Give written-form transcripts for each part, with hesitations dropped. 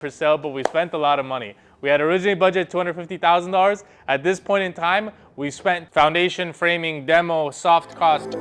for sale, but we spent a lot of money. We had originally budgeted $250,000. At this point in time, we spent foundation, framing, demo, soft cost.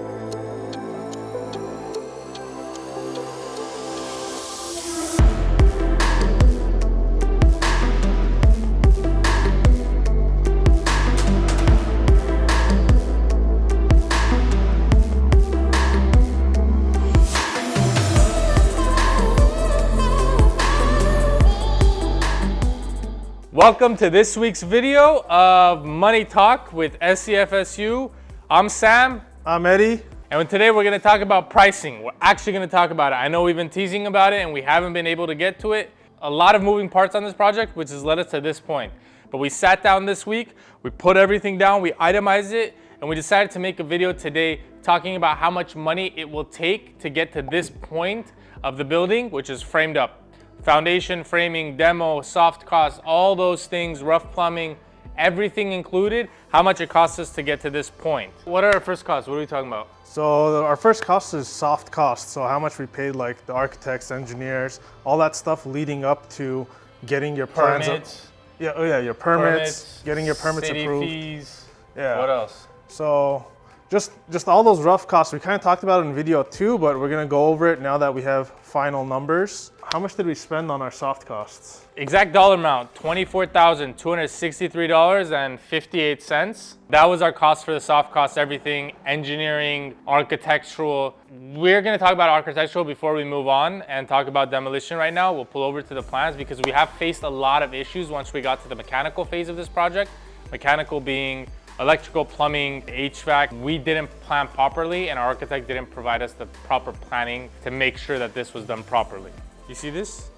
Welcome to this week's video of Money Talk with SCFSU. I'm Sam. I'm Eddie. And today we're going to talk about pricing. We're actually going to talk about it. I know we've been teasing about it and we haven't been able to get to it. A lot of moving parts on this project, which has led us to this point. But we sat down this week, we put everything down, we itemized it, and we decided to make a video today talking about how much money it will take to get to this point of the building, which is framed up. Foundation, framing, demo, soft costs, all those things, rough plumbing, everything included, how much it costs us to get to this point. What are our first costs? What are we talking about? So our first cost is soft costs. So how much we paid like the architects, engineers, all that stuff leading up to getting your plans. Permits. Your permits, getting your permits city approved. Fees. Yeah. What else? So just all those rough costs. We kind of talked about it in video too, but we're gonna go over it now that we have final numbers. How much did we spend on our soft costs? Exact dollar amount, $24,263.58. That was our cost for the soft costs, everything, engineering, architectural. We're gonna talk about architectural before we move on and talk about demolition right now. We'll pull over to the plans because we have faced a lot of issues once we got to the mechanical phase of this project. Mechanical being electrical, plumbing, HVAC. We didn't plan properly and our architect didn't provide us the proper planning to make sure that this was done properly. You see this?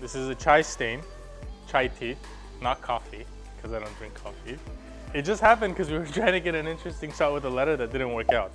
This is a chai stain, chai tea, not coffee, because I don't drink coffee. It just happened because we were trying to get an interesting shot with a letter that didn't work out.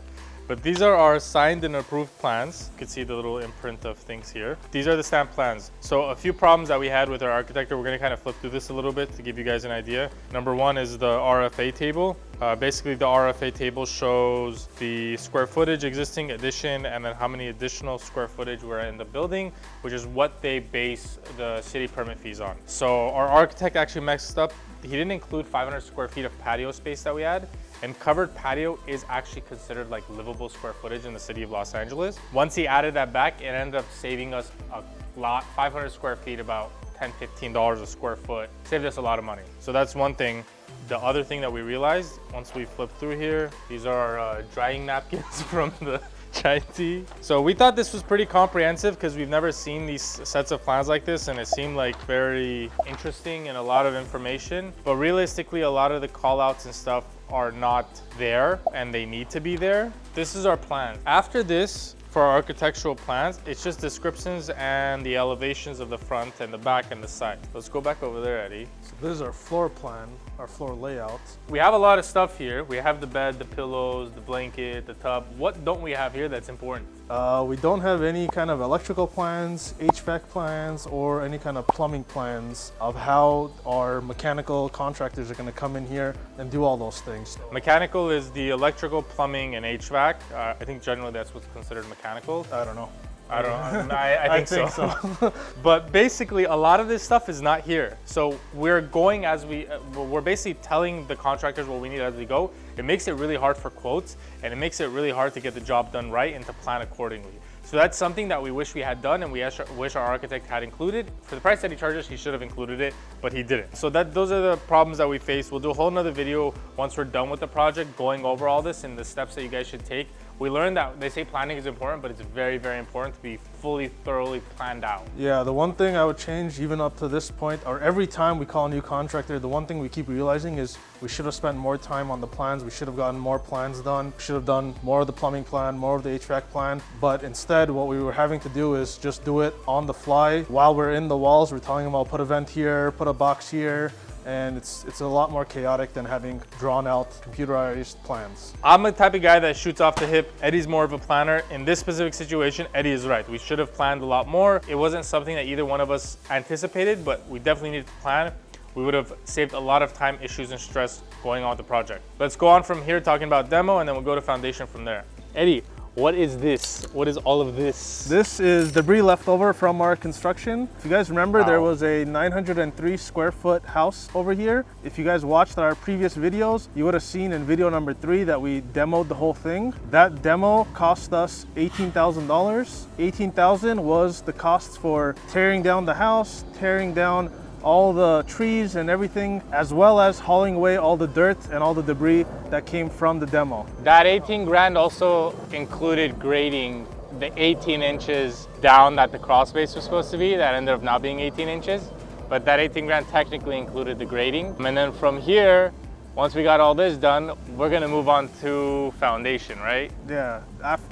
But these are our signed and approved plans. You can see the little imprint of things here. These are the stamp plans. So a few problems that we had with our architect, we're gonna kind of flip through this a little bit to give you guys an idea. Number one is the RFA table. Basically the RFA table shows the square footage, existing, addition, and then how many additional square footage were in the building, which is what they base the city permit fees on. So our architect actually messed up. He didn't include 500 square feet of patio space that we had. And covered patio is actually considered like livable square footage in the city of Los Angeles. Once he added that back, it ended up saving us a lot, 500 square feet, about $10, $15 a square foot. Saved us a lot of money. So that's one thing. The other thing that we realized, once we flip through here, these are our drying napkins from the chai tea. So we thought this was pretty comprehensive because we've never seen these sets of plans like this, and it seemed like very interesting and a lot of information. But realistically, a lot of the call outs and stuff are not there and they need to be there. This is our plan. After this, for our architectural plans, it's just descriptions and the elevations of the front and the back and the side. Let's go back over there, Eddie. So this is our floor plan, our floor layout. We have a lot of stuff here. We have the bed, the pillows, the blanket, the tub. What don't we have here that's important? We don't have any kind of electrical plans, HVAC plans, or any kind of plumbing plans of how our mechanical contractors are going to come in here and do all those things. Mechanical is the electrical, plumbing, and HVAC. I think generally that's what's considered mechanical. I don't know. I don't know. I think so. But basically, a lot of this stuff is not here. So we're going as we're basically telling the contractors what we need as we go. It makes it really hard for quotes, and it makes it really hard to get the job done right and to plan accordingly. So that's something that we wish we had done and we wish our architect had included. For the price that he charges, he should have included it, but he didn't. So those are the problems that we face. We'll do a whole nother video once we're done with the project, going over all this and the steps that you guys should take. We learned that they say planning is important, but it's very, very important to be fully, thoroughly planned out. Yeah, the one thing I would change even up to this point, or every time we call a new contractor, the one thing we keep realizing is we should have spent more time on the plans. We should have gotten more plans done. We should have done more of the plumbing plan, more of the HVAC plan. But instead, what we were having to do is just do it on the fly. While we're in the walls, we're telling them, I'll put a vent here, put a box here. And it's a lot more chaotic than having drawn out computerized plans. I'm the type of guy that shoots off the hip. Eddie's more of a planner. In this specific situation, Eddie is right. We should have planned a lot more. It wasn't something that either one of us anticipated, but we definitely needed to plan. We would have saved a lot of time, issues, and stress going on with the project. Let's go on from here talking about demo, and then we'll go to foundation from there. Eddie, What is this? What is all of this? This is debris left over from our construction. If you guys remember, there Wow. was a 903 square foot house over here. If you guys watched our previous videos, you would have seen in video number 3 that we demoed the whole thing. That demo cost us $18,000. $18,000 was the costs for tearing down the house, tearing down all the trees and everything, as well as hauling away all the dirt and all the debris that came from the demo. That 18 grand also included grading the 18 inches down that the crawl space was supposed to be. That ended up not being 18 inches, but that 18 grand technically included the grading. And then from here, once we got all this done, we're gonna move on to foundation, right? Yeah,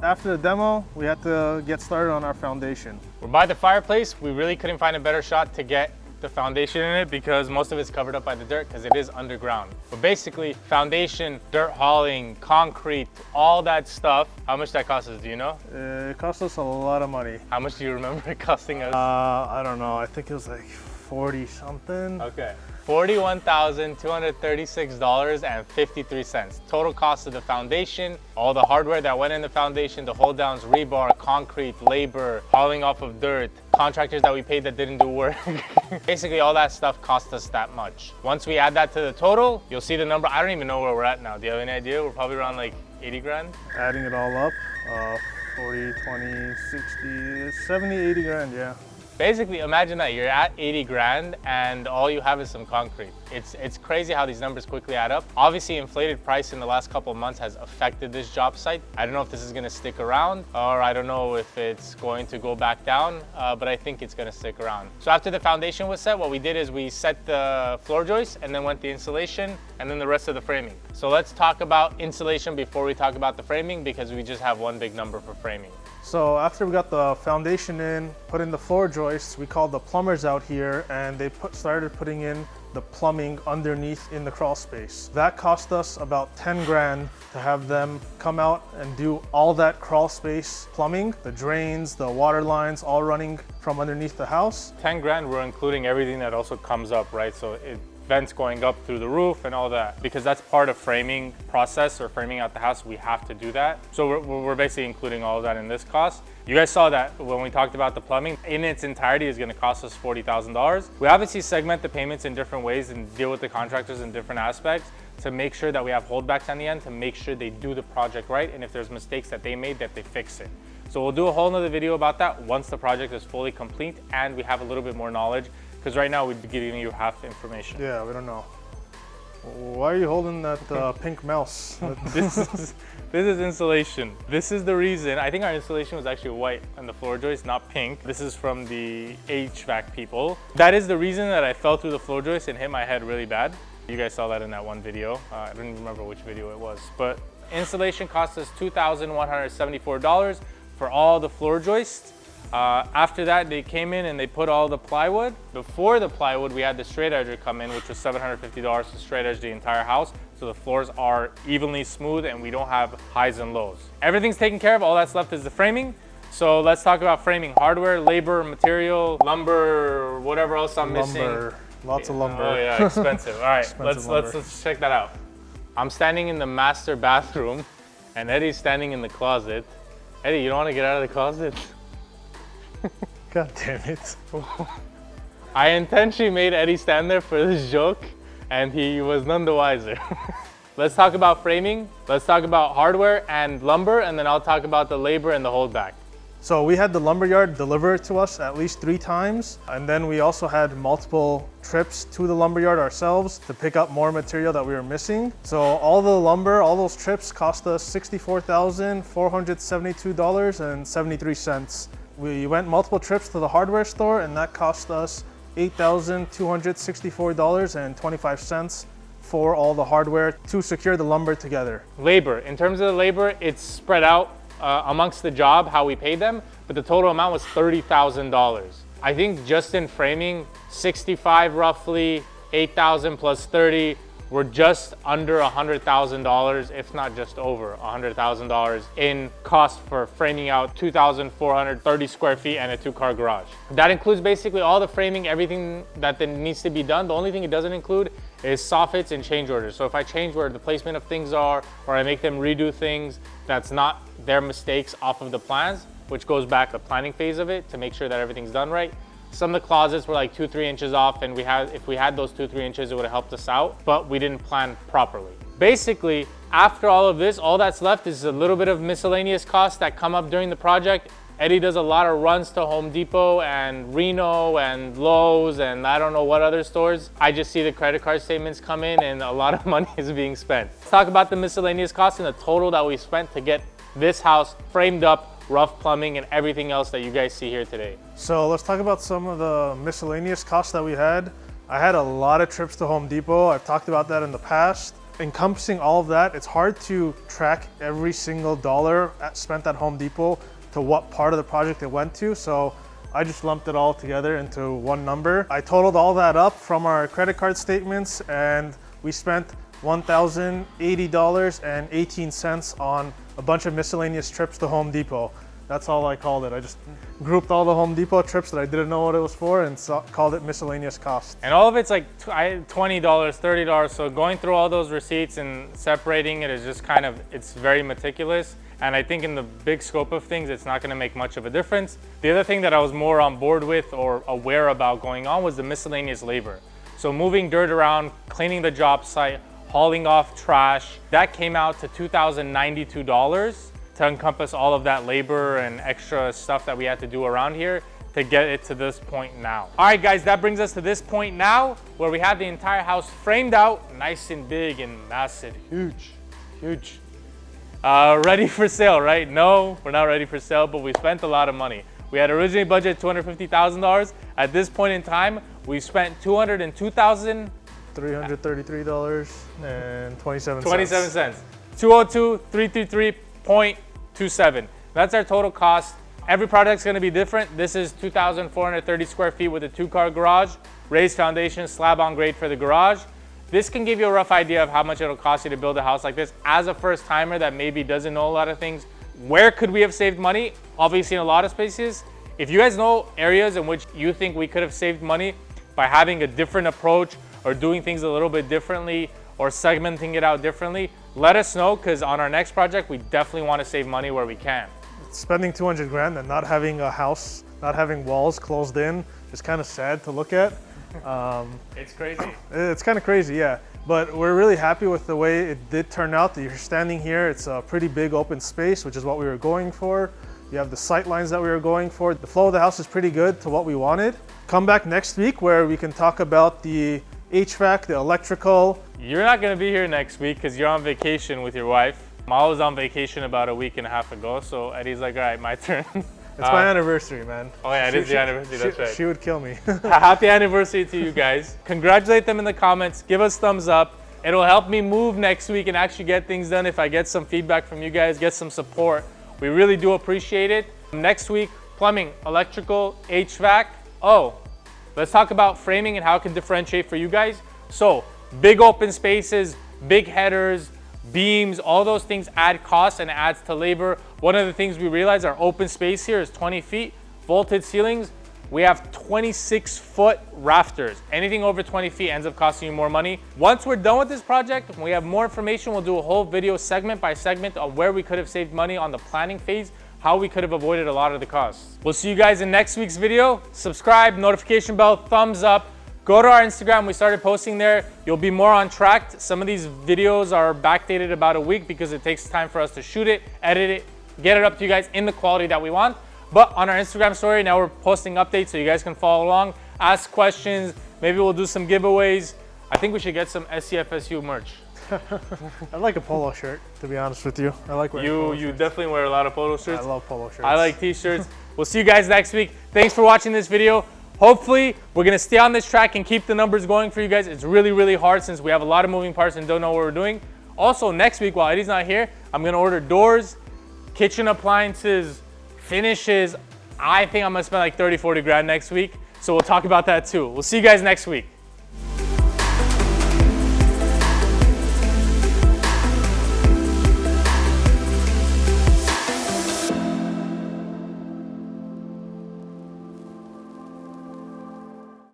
after the demo, we had to get started on our foundation. We're by the fireplace. We really couldn't find a better shot to get the foundation in it because most of it's covered up by the dirt because it is underground. But basically, foundation, dirt hauling, concrete, all that stuff. How much that cost us, do you know? It cost us a lot of money. How much do you remember it costing us? I don't know, I think it was like 40 something. Okay. $41,236.53. Total cost of the foundation, all the hardware that went in the foundation, the hold downs, rebar, concrete, labor, hauling off of dirt, contractors that we paid that didn't do work. Basically, all that stuff cost us that much. Once we add that to the total, you'll see the number. I don't even know where we're at now. Do you have any idea? We're probably around like 80 grand. Adding it all up, 40, 20, 60, 70, 80 grand, yeah. Basically, imagine that you're at 80 grand and all you have is some concrete. It's crazy how these numbers quickly add up. Obviously, inflated price in the last couple of months has affected this job site. I don't know if this is gonna stick around or I don't know if it's going to go back down, but I think it's gonna stick around. So after the foundation was set, what we did is we set the floor joist and then went the insulation and then the rest of the framing. So let's talk about insulation before we talk about the framing because we just have one big number for framing. So after we got the foundation in, put in the floor joists, we called the plumbers out here and they started putting in the plumbing underneath in the crawl space. That cost us about 10 grand to have them come out and do all that crawl space plumbing, the drains, the water lines, all running from underneath the house. 10 grand, we're including everything that also comes up, right? So vents going up through the roof and all that, because that's part of framing process or framing out the house. We have to do that. So we're basically including all of that in this cost. You guys saw that when we talked about the plumbing in its entirety is gonna cost us $40,000. We obviously segment the payments in different ways and deal with the contractors in different aspects to make sure that we have holdbacks on the end to make sure they do the project right. And if there's mistakes that they made, that they fix it. So we'll do a whole nother video about that once the project is fully complete and we have a little bit more knowledge. Because right now we'd be giving you half information. Yeah, we don't know. Why are you holding that pink mouse? This is insulation. This is the reason. I think our insulation was actually white on the floor joist, not pink. This is from the HVAC people. That is the reason that I fell through the floor joist and hit my head really bad. You guys saw that in that one video. I don't even remember which video it was. But installation cost us $2,174 for all the floor joists. After that, they came in and they put all the plywood. Before the plywood, we had the straight edger come in, which was $750 to straight edge the entire house. So the floors are evenly smooth and we don't have highs and lows. Everything's taken care of. All that's left is the framing. So let's talk about framing. Hardware, labor, material, lumber, whatever else I'm missing. Lots of lumber. Oh yeah, expensive. All right, Expensive let's check that out. I'm standing in the master bathroom and Eddie's standing in the closet. Eddie, you don't want to get out of the closet? God damn it. I intentionally made Eddie stand there for this joke and he was none the wiser. Let's talk about framing, let's talk about hardware and lumber, and then I'll talk about the labor and the holdback. So we had the lumberyard deliver it to us at least 3 times. And then we also had multiple trips to the lumberyard ourselves to pick up more material that we were missing. So all the lumber, all those trips cost us $64,472.73. We went multiple trips to the hardware store and that cost us $8,264.25 for all the hardware to secure the lumber together. Labor, in terms of the labor, it's spread out amongst the job, how we paid them, but the total amount was $30,000. I think just in framing, 65 roughly, 8,000 plus 30, we're just under $100,000, if not just over $100,000 in cost for framing out 2,430 square feet and a 2-car garage. That includes basically all the framing, everything that needs to be done. The only thing it doesn't include is soffits and change orders. So if I change where the placement of things are, or I make them redo things, that's not their mistakes off of the plans, which goes back to the planning phase of it to make sure that everything's done right. Some of the closets were like 2-3 inches off, and if we had those 2-3 inches, it would have helped us out, but we didn't plan properly. Basically, after all of this, all that's left is a little bit of miscellaneous costs that come up during the project. Eddie does a lot of runs to Home Depot and Reno and Lowe's and I don't know what other stores. I just see the credit card statements come in and a lot of money is being spent. Let's talk about the miscellaneous costs and the total that we spent to get this house framed up, rough plumbing, and everything else that you guys see here today. So let's talk about some of the miscellaneous costs that we had. I had a lot of trips to Home Depot. I've talked about that in the past. Encompassing all of that, it's hard to track every single dollar spent at Home Depot to what part of the project it went to. So I just lumped it all together into one number. I totaled all that up from our credit card statements and we spent $1,080.18 on a bunch of miscellaneous trips to Home Depot. That's all I called it. I just grouped all the Home Depot trips that I didn't know what it was for and called it miscellaneous costs. And all of it's like $20, $30. So going through all those receipts and separating it is just kind of, it's very meticulous. And I think in the big scope of things, it's not gonna make much of a difference. The other thing that I was more on board with or aware about going on was the miscellaneous labor. So moving dirt around, cleaning the job site, hauling off trash, that came out to $2,092 to encompass all of that labor and extra stuff that we had to do around here to get it to this point now. All right, guys, that brings us to this point now where we have the entire house framed out, nice and big and massive, huge. Ready for sale, right? No, we're not ready for sale, but we spent a lot of money. We had originally budgeted $250,000. At this point in time, we spent $202,333.27. 202,333.27. That's our total cost. Every project's gonna be different. This is 2,430 square feet with a 2-car garage, raised foundation, slab on grade for the garage. This can give you a rough idea of how much it'll cost you to build a house like this. As a first timer that maybe doesn't know a lot of things, where could we have saved money? Obviously in a lot of spaces. If you guys know areas in which you think we could have saved money by having a different approach or doing things a little bit differently or segmenting it out differently, let us know, because on our next project, we definitely want to save money where we can. Spending 200 grand and not having a house, not having walls closed in is kind of sad to look at. It's crazy. It's kind of crazy, yeah. But we're really happy with the way it did turn out. You're standing here, it's a pretty big open space, which is what we were going for. You have the sight lines that we were going for. The flow of the house is pretty good to what we wanted. Come back next week where we can talk about the HVAC, the electrical. You're not gonna be here next week because you're on vacation with your wife. I was on vacation about a week and a half ago, so Eddie's like, all right, my turn. It's my anniversary, man. Oh yeah, it is the anniversary, that's right. She would kill me. Happy anniversary to you guys. Congratulate them in the comments, give us thumbs up. It'll help me move next week and actually get things done if I get some feedback from you guys, get some support. We really do appreciate it. Next week, plumbing, electrical, HVAC. Oh, let's talk about framing and how it can differentiate for you guys. So, big open spaces, big headers, beams, all those things add cost and adds to labor. One of the things we realize, our open space here is 20 feet, vaulted ceilings. We have 26-foot rafters. Anything over 20 feet ends up costing you more money. Once we're done with this project, when we have more information, we'll do a whole video segment by segment on where we could have saved money on the planning phase, how we could have avoided a lot of the costs. We'll see you guys in next week's video. Subscribe, notification bell, thumbs up. Go to our Instagram, we started posting there. You'll be more on track. Some of these videos are backdated about a week because it takes time for us to shoot it, edit it, get it up to you guys in the quality that we want. But on our Instagram story, now we're posting updates so you guys can follow along, ask questions, maybe we'll do some giveaways. I think we should get some SCFSU merch. I like a polo shirt, to be honest with you. I like wearing polo You shirts. definitely wear a lot of polo shirts. I love polo shirts. I like t-shirts. We'll see you guys next week. Thanks for watching this video. Hopefully, we're gonna stay on this track and keep the numbers going for you guys. It's really, really hard since we have a lot of moving parts and don't know what we're doing. Also, next week, while Eddie's not here, I'm gonna order doors, kitchen appliances, finishes. I think I'm gonna spend like 30, 40 grand next week. So we'll talk about that too. We'll see you guys next week.